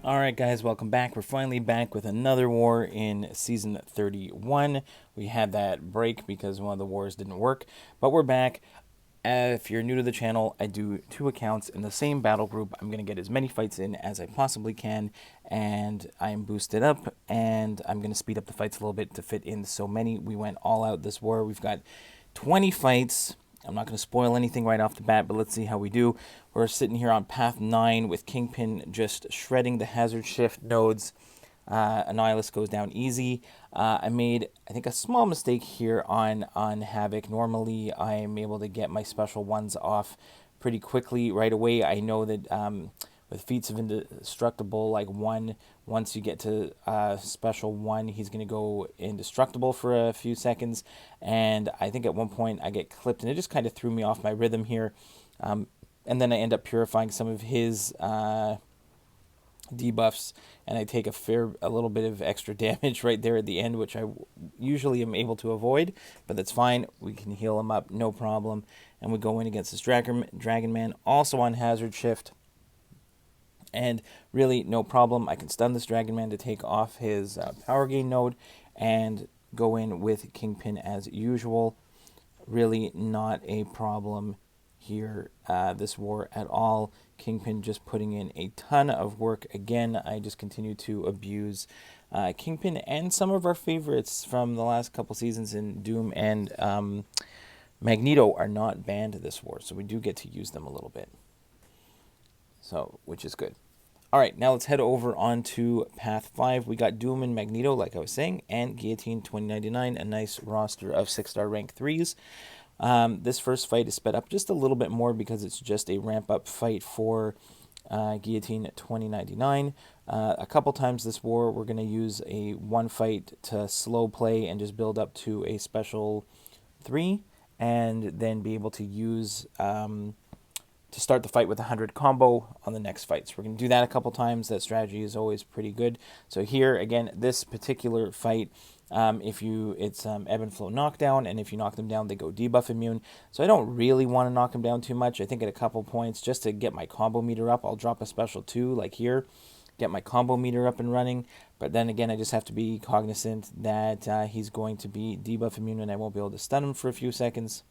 Alright guys, welcome back. We're finally back with another war in Season 31. We had that break because one of the wars didn't work, but we're back. If you're new to the channel, I do 2 accounts in the same battle group. I'm going to get as many fights in as I possibly can, and I am boosted up, and I'm going to speed up the fights a little bit to fit in so many. We went all out this war. We've got 20 fights. I'm not going to spoil anything right off the bat, but let's see how we do. We're sitting here on path 9 with Kingpin just shredding the hazard shift nodes. Annihilus goes down easy. I made, I think, a small mistake here on Havoc. Normally, I'm able to get my special ones off pretty quickly right away. I know that with feats of indestructible, like once you get to special 1, he's going to go indestructible for a few seconds. And I think at one point I get clipped, and it just kind of threw me off my rhythm here. And then I end up purifying some of his debuffs, and I take a little bit of extra damage right there at the end, which I usually am able to avoid, but that's fine. We can heal him up, no problem. And we go in against this Dragon Man, also on hazard shift. And really, no problem. I can stun this Dragon Man to take off his power gain node and go in with Kingpin as usual. Really not a problem here, this war at all. Kingpin just putting in a ton of work. Again, I just continue to abuse Kingpin and some of our favorites from the last couple seasons in Doom and Magneto are not banned this war, so we do get to use them a little bit. So, which is good. All right, now let's head over onto Path 5. We got Doom and Magneto, like I was saying, and G2099, a nice roster of 6-star rank 3s. This first fight is sped up just a little bit more because it's just a ramp-up fight for G2099. A couple times this war, we're going to use a 1 fight to slow play and just build up to a special 3, and then be able to use to start the fight with a 100 combo on the next fight. So we're going to do that a couple times. That strategy is always pretty good. So here, again, this particular fight, it's ebb and flow knockdown, and if you knock them down, they go debuff immune. So I don't really want to knock them down too much. I think at a couple points, just to get my combo meter up, I'll drop a special 2, like here, get my combo meter up and running. But then again, I just have to be cognizant that he's going to be debuff immune, and I won't be able to stun him for a few seconds.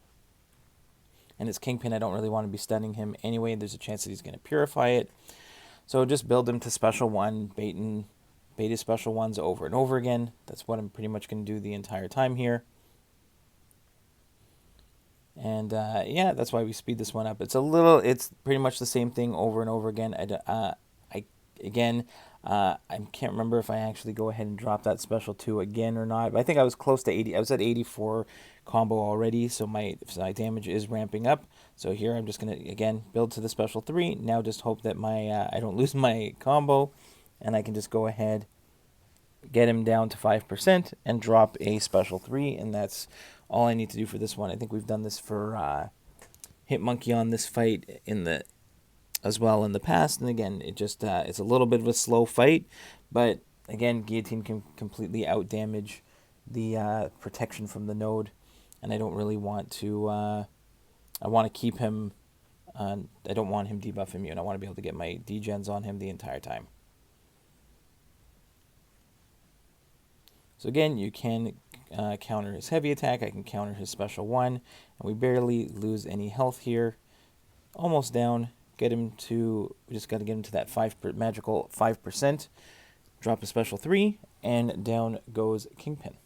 And it's Kingpin, I don't really want to be stunning him anyway. There's a chance that he's going to purify it. So just build him to special 1, bait his special 1s over and over again. That's what I'm pretty much going to do the entire time here. And yeah, that's why we speed this one up. It's pretty much the same thing over and over again. I can't remember if I actually go ahead and drop that special 2 again or not. But I think I was close to 80. I was at 84 combo already, so my damage is ramping up. So here I'm just going to, again, build to the special 3. Now just hope that I don't lose my combo, and I can just go ahead, get him down to 5%, and drop a special 3. And that's all I need to do for this one. I think we've done this for Hitmonkey on this fight as well in the past, and again, it's a little bit of a slow fight, but again, Guillotine can completely out damage the protection from the node, and I don't really want to. I want to keep him. I don't want him debuff immune. I want to be able to get my degens on him the entire time. So again, you can counter his heavy attack. I can counter his special 1, and we barely lose any health here. Almost down. We just got to get him to that magical 5%. Drop a special 3, and down goes Kingpin.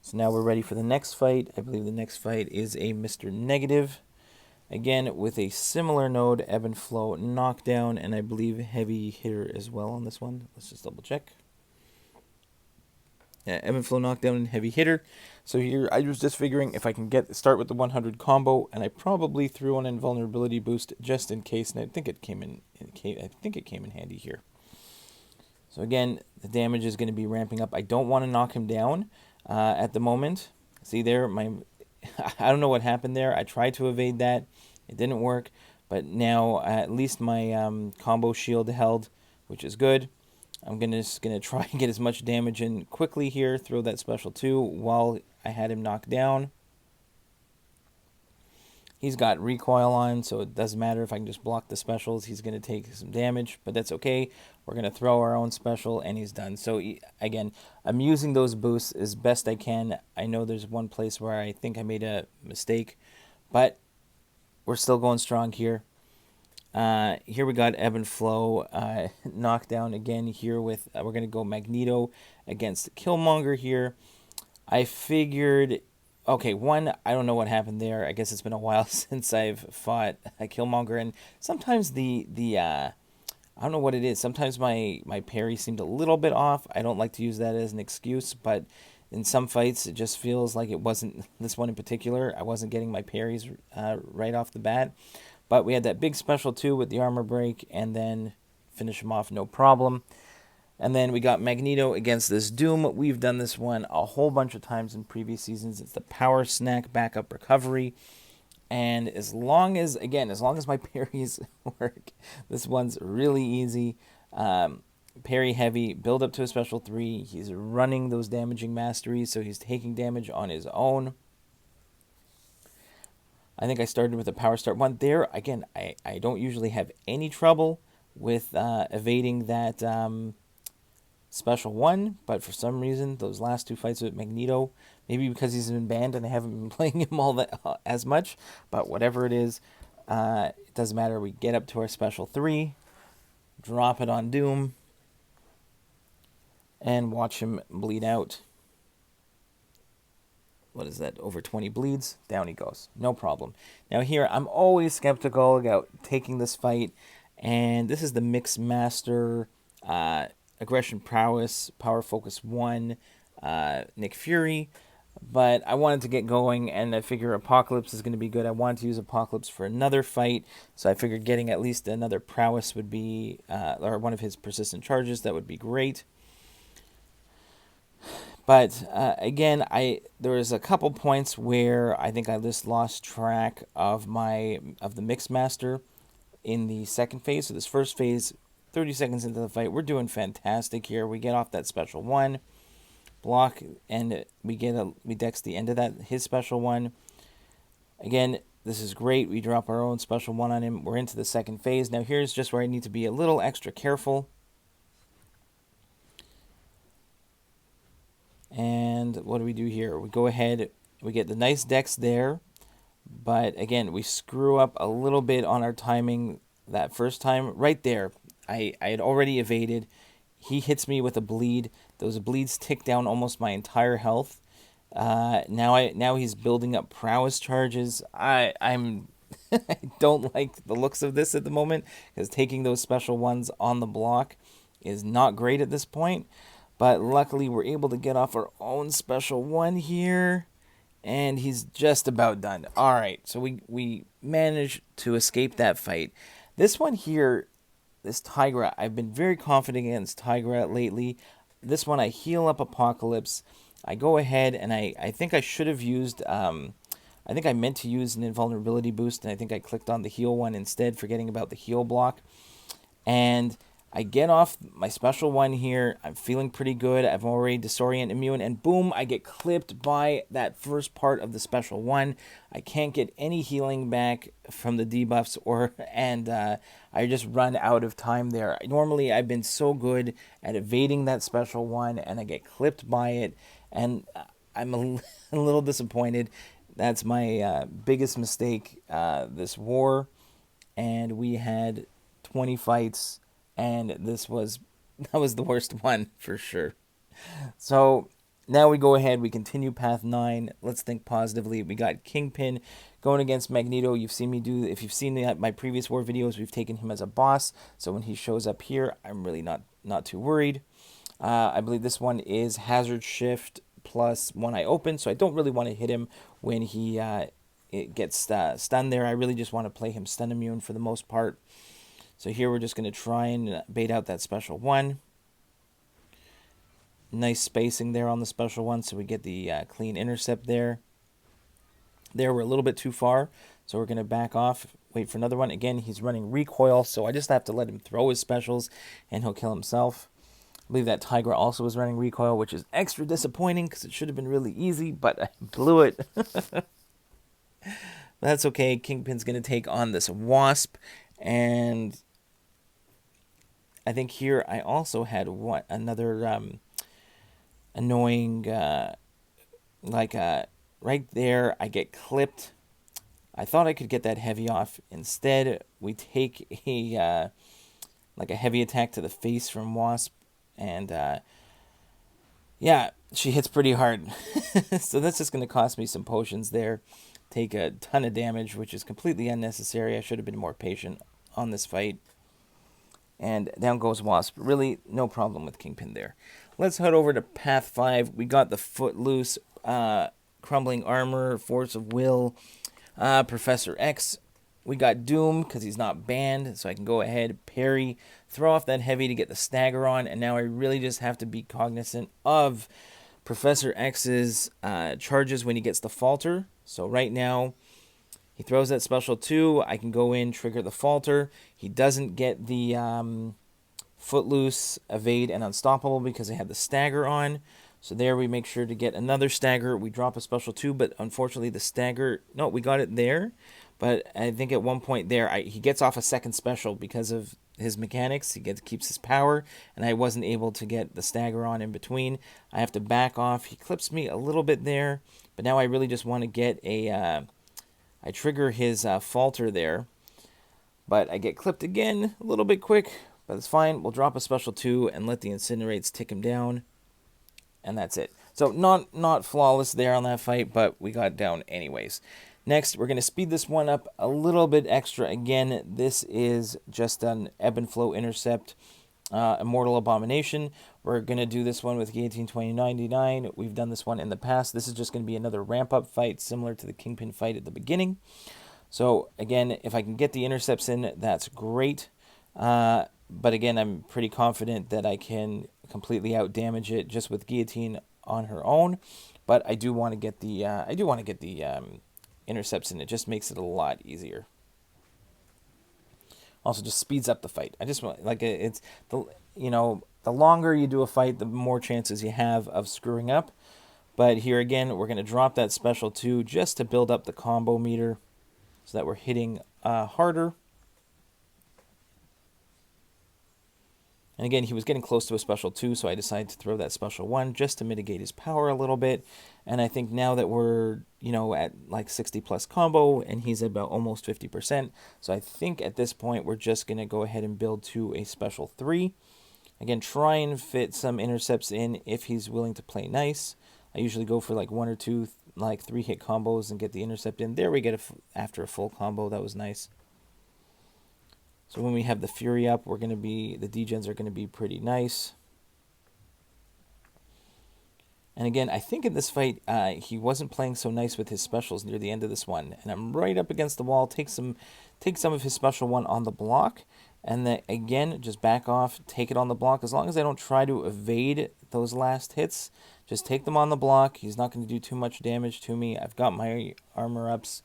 So now we're ready for the next fight. I believe the next fight is a Mr. Negative. Again, with a similar node, ebb and flow knockdown, and I believe heavy hitter as well on this one. Let's just double check. Yeah, ebb and flow knockdown and heavy hitter. So here I was just figuring if I can start with the 100 combo, and I probably threw on invulnerability boost just in case, and I think it came in handy here. So again, the damage is going to be ramping up. I don't want to knock him down at the moment. See there, I don't know what happened there. I tried to evade that, it didn't work, but now at least my combo shield held, which is good. I'm just gonna try and get as much damage in quickly here. Throw that special 2 while I had him knocked down. He's got recoil on, so it doesn't matter if I can just block the specials. He's going to take some damage, but that's okay. We're going to throw our own special, and he's done. So, again, I'm using those boosts as best I can. I know there's one place where I think I made a mistake, but we're still going strong here. Here we got Ebb and Flow knockdown again here with, we're going to go Magneto against Killmonger here. I figured, okay, one, I don't know what happened there. I guess it's been a while since I've fought a Killmonger, and sometimes I don't know what it is. Sometimes my parry seemed a little bit off. I don't like to use that as an excuse, but in some fights it just feels like it wasn't, this one in particular, I wasn't getting my parries right off the bat. But we had that big special too with the armor break, and then finish him off no problem. And then we got Magneto against this Doom. We've done this one a whole bunch of times in previous seasons. It's the Power Snack Backup Recovery. And as long as my parries work, this one's really easy. Parry heavy, build up to a special 3. He's running those damaging masteries, so he's taking damage on his own. I think I started with a Power Start 1. There, again, I don't usually have any trouble with evading that special 1, but for some reason, those last 2 fights with Magneto, maybe because he's been banned and I haven't been playing him all that as much, but whatever it is, it doesn't matter. We get up to our special 3, drop it on Doom, and watch him bleed out. What is that? Over 20 bleeds. Down he goes. No problem. Now here, I'm always skeptical about taking this fight, and this is the Mixmaster Aggression Prowess Power Focus 1 Nick Fury. But I wanted to get going, and I figure Apocalypse is going to be good. I wanted to use Apocalypse for another fight, so I figured getting at least another Prowess would be, or one of his persistent charges, that would be great. But again, there was a couple points where I think I just lost track of the Mixmaster in the second phase. So this first phase, 30 seconds into the fight, we're doing fantastic here. We get off that special 1, block, and we dex the end of that, his special 1. Again, this is great. We drop our own special 1 on him. We're into the second phase. Now here's just where I need to be a little extra careful. And what do we do here? We go ahead, we get the nice dex there, but again, we screw up a little bit on our timing that first time. Right there, I had already evaded. He hits me with a bleed. Those bleeds tick down almost my entire health. Now he's building up prowess charges. I'm I don't like the looks of this at the moment, because taking those special ones on the block is not great at this point. But luckily, we're able to get off our own special 1 here, and he's just about done. All right, so we managed to escape that fight. This one here, this Tigra, I've been very confident against Tigra lately. This one, I heal up Apocalypse. I go ahead, and I think I should have used, I think I meant to use an invulnerability boost, and I think I clicked on the heal one instead, forgetting about the heal block. And I get off my special 1 here. I'm feeling pretty good. I've already disorient immune, and boom, I get clipped by that first part of the special 1. I can't get any healing back from the debuffs, and I just run out of time there. Normally, I've been so good at evading that special 1, and I get clipped by it, and I'm a little disappointed. That's my biggest mistake this war, and we had 20 fights. And that was the worst one for sure. So now we go ahead. We continue path 9. Let's think positively. We got Kingpin going against Magneto. You've seen me do. If you've seen my previous war videos, we've taken him as a boss. So when he shows up here, I'm really not too worried. I believe this one is Hazard Shift plus 1 eye open. So I don't really want to hit him when he gets stunned there. I really just want to play him stun immune for the most part. So here we're just going to try and bait out that special 1. Nice spacing there on the special 1, so we get the clean intercept there. There we're a little bit too far, so we're going to back off, wait for another one. Again, he's running recoil, so I just have to let him throw his specials, and he'll kill himself. I believe that Tigra also was running recoil, which is extra disappointing, because it should have been really easy, but I blew it. That's okay. Kingpin's going to take on this Wasp. And I think here I also had another annoying, right there, I get clipped. I thought I could get that heavy off. Instead, we take a heavy attack to the face from Wasp. And yeah, she hits pretty hard. So that's just going to cost me some potions there. Take a ton of damage, which is completely unnecessary. I should have been more patient on this fight. And down goes Wasp. Really, no problem with Kingpin there. Let's head over to Path 5. We got the Footloose, Crumbling Armor, Force of Will, Professor X. We got Doom, because he's not banned, so I can go ahead, parry, throw off that heavy to get the stagger on, and now I really just have to be cognizant of Professor X's charges when he gets the falter. So right now, he throws that special 2. I can go in, trigger the falter. He doesn't get the Footloose, Evade, and Unstoppable because I had the stagger on. So there we make sure to get another stagger. We drop a special 2, but unfortunately the stagger... No, we got it there. But I think at one point there, he gets off a second special because of his mechanics. He keeps his power, and I wasn't able to get the stagger on in between. I have to back off. He clips me a little bit there, but now I really just want to get a... I trigger his falter there, but I get clipped again a little bit quick, but it's fine. We'll drop a special 2 and let the Incinerates tick him down, and that's it. So not flawless there on that fight, but we got down anyways. Next, we're going to speed this one up a little bit extra. Again, this is just an Ebb and Flow Intercept, Immortal Abomination. We're going to do this one with G2099. We've done this one in the past. This is just going to be another ramp-up fight similar to the Kingpin fight at the beginning. So, again, if I can get the intercepts in, that's great. But again, I'm pretty confident that I can completely out-damage it just with Guillotine on her own. But I do want to get the intercepts in. It just makes it a lot easier. Also, just speeds up the fight. I just want, like, it's the longer you do a fight, the more chances you have of screwing up. But here again, we're going to drop that special 2 just to build up the combo meter so that we're hitting harder. And again, he was getting close to a special 2, so I decided to throw that special 1 just to mitigate his power a little bit. And I think now that we're, at like 60 plus combo, and he's about almost 50%, so I think at this point we're just going to go ahead and build to a special 3. Again, try and fit some intercepts in if he's willing to play nice. I usually go for like 1 or 2, like 3-hit combos and get the intercept in. There we get after a full combo. That was nice. So when we have the Fury up, the degens are going to be pretty nice. And again, I think in this fight, he wasn't playing so nice with his specials near the end of this one. And I'm right up against the wall, take some of his special 1 on the block. And then again, just back off, take it on the block. As long as I don't try to evade those last hits, just take them on the block. He's not going to do too much damage to me. I've got my armor ups.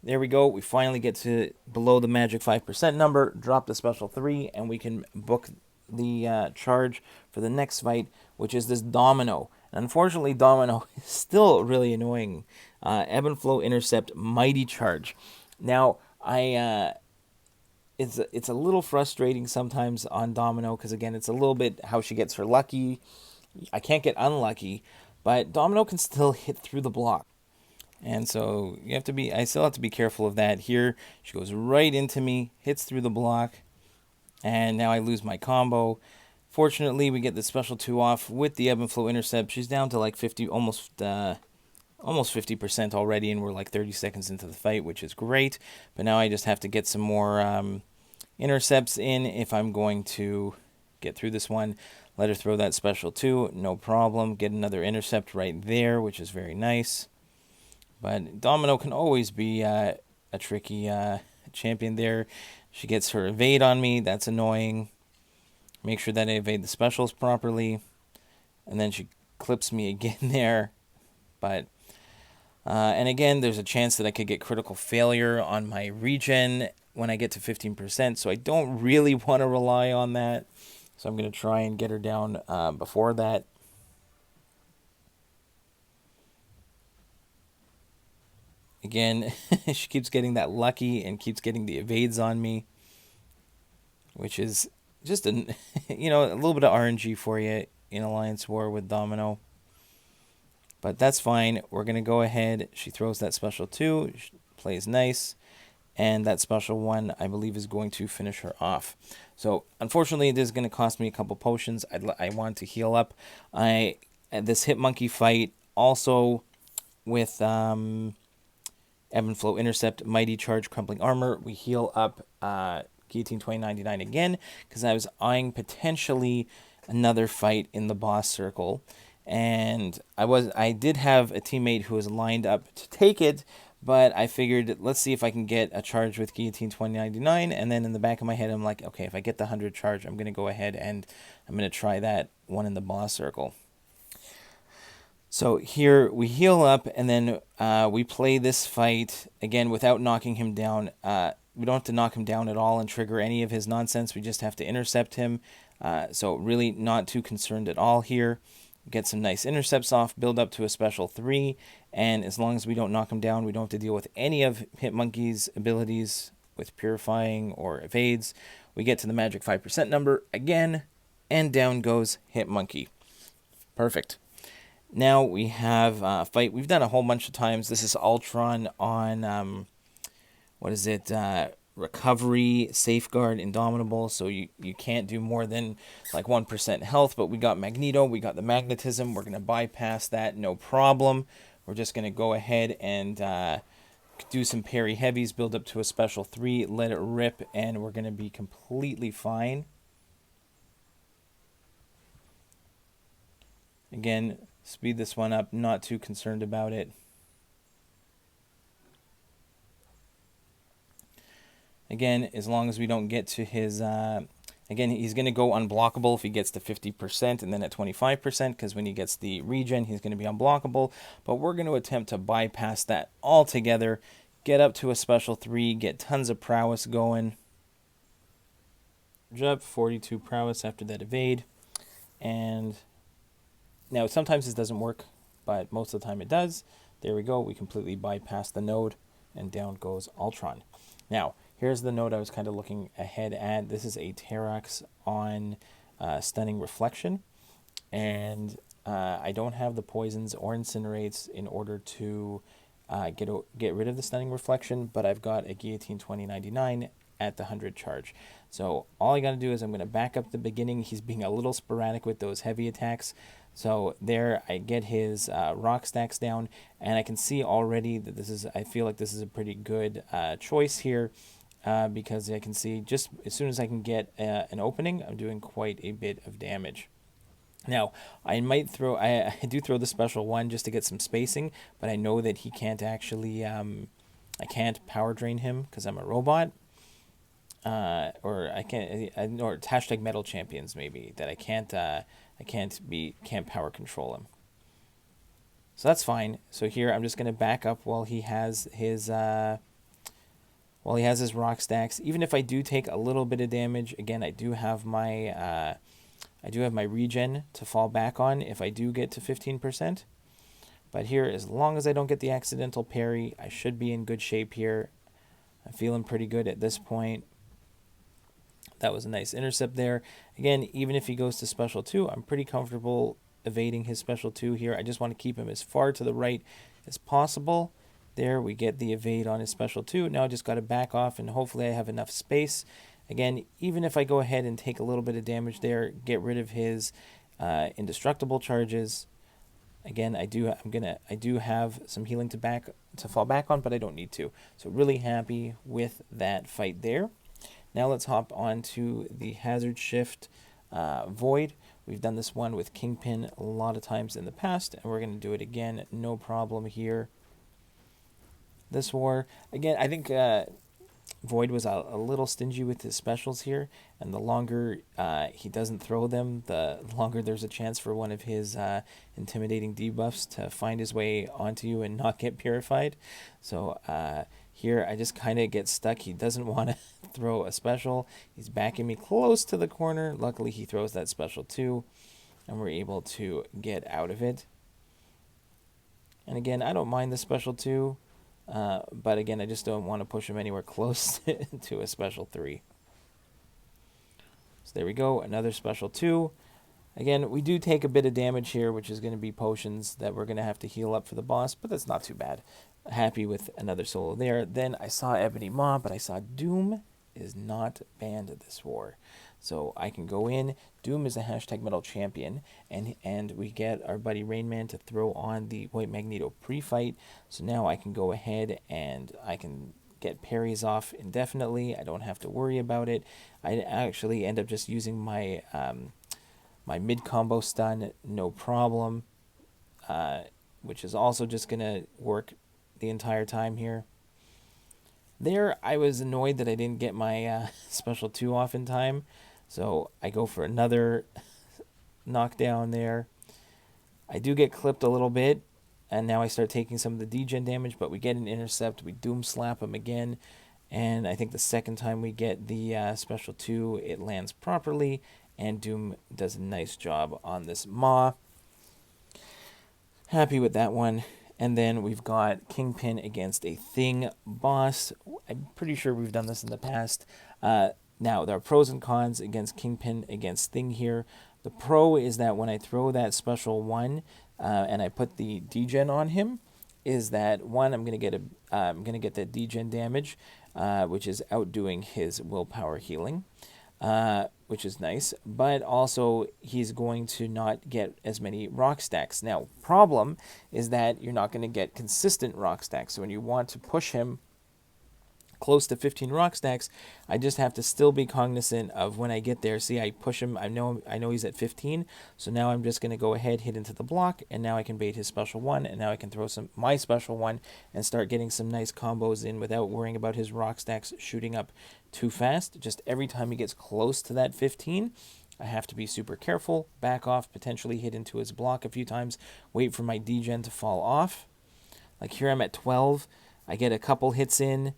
There we go. We finally get to below the magic 5% number, drop the special 3, and we can book the charge for the next fight, which is this Domino. And unfortunately, Domino is still really annoying. Ebb and Flow Intercept, Mighty Charge. Now, it's a little frustrating sometimes on Domino, because again, it's a little bit how she gets her lucky. I can't get unlucky, but Domino can still hit through the block. And so I still have to be careful of that. Here, she goes right into me, hits through the block, and now I lose my combo. Fortunately, we get the special 2 off with the Ebb and Flow Intercept. She's down to like 50, almost 50% already, and we're like 30 seconds into the fight, which is great. But now I just have to get some more intercepts in if I'm going to get through this one. Let her throw that special 2, no problem. Get another intercept right there, which is very nice. But Domino can always be a tricky champion there. She gets her evade on me. That's annoying. Make sure that I evade the specials properly. And then she clips me again there. But and again, there's a chance that I could get critical failure on my regen when I get to 15%. So I don't really want to rely on that. So I'm going to try and get her down before that. Again, she keeps getting that lucky and keeps getting the evades on me, which is just a little bit of RNG for you in Alliance War with Domino. But that's fine. We're going to go ahead. She throws that special 2. She plays nice. And that special 1, I believe, is going to finish her off. So, unfortunately, it is going to cost me a couple potions. I want to heal up. This Hit Monkey fight, also with Ebb and Flow Intercept, Mighty Charge, Crumpling Armor, we heal up Guillotine 2099 again, because I was eyeing potentially another fight in the boss circle. And I did have a teammate who was lined up to take it, but I figured, let's see if I can get a charge with Guillotine 2099, and then in the back of my head, I'm like, okay, if I get the 100 charge, I'm going to go ahead and I'm going to try that one in the boss circle. So here we heal up, and then we play this fight, again, without knocking him down. We don't have to knock him down at all and trigger any of his nonsense. We just have to intercept him. So really not too concerned at all here. Get some nice intercepts off, build up to a special 3, and as long as we don't knock him down, we don't have to deal with any of Hitmonkey's abilities with Purifying or Evades. We get to the magic 5% number again, and down goes Hitmonkey. Perfect. Now we have a fight we've done a whole bunch of times. This is Ultron on, Recovery, Safeguard, Indomitable, so you can't do more than like 1% health, but we got Magneto, we got the magnetism, we're going to bypass that, no problem. We're just going to go ahead and do some parry heavies, build up to a special 3, let it rip, and we're going to be completely fine. Again, speed this one up, not too concerned about it. Again, as long as we don't get to his... again, he's going to go unblockable if he gets to 50% and then at 25%, because when he gets the regen, he's going to be unblockable. But we're going to attempt to bypass that altogether, get up to a special 3, get tons of prowess going. Up 42 prowess after that evade. And now, sometimes this doesn't work, but most of the time it does. There we go. We completely bypass the node, and down goes Ultron. Now, here's the node I was kind of looking ahead at. This is a Terrax on Stunning Reflection. And I don't have the poisons or incinerates in order to get rid of the Stunning Reflection, but I've got a Guillotine 2099 at the 100 charge. So all I got to do is I'm going to back up the beginning. He's being a little sporadic with those heavy attacks. So there I get his rock stacks down, and I can see already that I feel like this is a pretty good choice here, because I can see just as soon as I can get an opening, I'm doing quite a bit of damage. Now, I might throw, I do throw the special 1 just to get some spacing, but I know that he can't actually, I can't power drain him because I'm a robot. Or I can't, or hashtag metal champions maybe, that I can't power control him. So that's fine. So here I'm just going to back up while he has his rock stacks. Even if I do take a little bit of damage, again, I do have my regen to fall back on if I do get to 15%. But here, as long as I don't get the accidental parry, I should be in good shape here. I'm feeling pretty good at this point. That was a nice intercept there. Again, even if he goes to special 2, I'm pretty comfortable evading his special 2 here. I just want to keep him as far to the right as possible. There, we get the evade on his special 2. Now I just got to back off, and hopefully I have enough space. Again, even if I go ahead and take a little bit of damage there, get rid of his indestructible charges. Again, I do have some healing to fall back on, but I don't need to. So really happy with that fight there. Now let's hop on to the Hazard Shift Void. We've done this one with Kingpin a lot of times in the past, and we're going to do it again, no problem here. This war, again, I think Void was a little stingy with his specials here, and the longer he doesn't throw them, the longer there's a chance for one of his intimidating debuffs to find his way onto you and not get purified. So here I just kind of get stuck. He doesn't want to throw a special. He's backing me close to the corner. Luckily he throws that special too, and we're able to get out of it. And again, I don't mind the special too. But again, I just don't want to push him anywhere close to a special 3. So there we go, another special 2. Again, we do take a bit of damage here, which is going to be potions that we're going to have to heal up for the boss, but that's not too bad. Happy with another solo there. Then I saw Ebony Maw, but I saw Doom is not banned this war. So I can go in. Doom is a hashtag metal champion, and we get our buddy Rainman to throw on the White Magneto pre-fight. So now I can go ahead and I can get parries off indefinitely. I don't have to worry about it. I actually end up just using my my mid-combo stun, no problem, which is also just going to work the entire time here. There, I was annoyed that I didn't get my special 2 off in time, so I go for another knockdown there. I do get clipped a little bit, and now I start taking some of the degen damage, but we get an intercept, we doom slap him again, and I think the second time we get the special 2, it lands properly, and Doom does a nice job on this Maw. Happy with that one. And then we've got Kingpin against a Thing boss. I'm pretty sure we've done this in the past. Now, there are pros and cons against Kingpin against Thing here. The pro is that when I throw that special 1 and I put the degen on him, is that 1, I'm gonna get the degen damage, which is outdoing his willpower healing. Which is nice, but also he's going to not get as many rock stacks. Now, problem is that you're not going to get consistent rock stacks. So when you want to push him close to 15 rock stacks, I just have to still be cognizant of when I get there. See, I push him, I know he's at 15, so now I'm just going to go ahead, hit into the block, and now I can bait his special 1, and now I can throw my special 1 and start getting some nice combos in without worrying about his rock stacks shooting up too fast. Just every time he gets close to that 15, I have to be super careful, back off, potentially hit into his block a few times, wait for my degen to fall off. Like here I'm at 12, I get a couple hits in,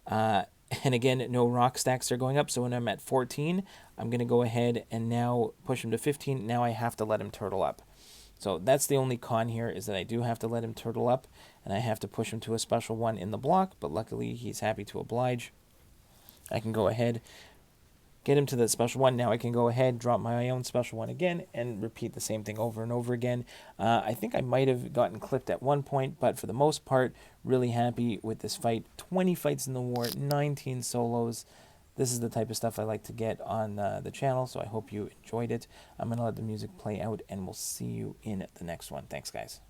and again, no rock stacks are going up, so when I'm at 14, I'm going to go ahead and now push him to 15. Now I have to let him turtle up. So that's the only con here, is that I do have to let him turtle up, and I have to push him to a special 1 in the block, but luckily he's happy to oblige. I can go ahead, get him to the special 1. Now I can go ahead, drop my own special 1 again, and repeat the same thing over and over again. I think I might have gotten clipped at one point, but for the most part, really happy with this fight. 20 fights in the war, 19 solos. This is the type of stuff I like to get on the channel, so I hope you enjoyed it. I'm going to let the music play out, and we'll see you in the next one. Thanks, guys.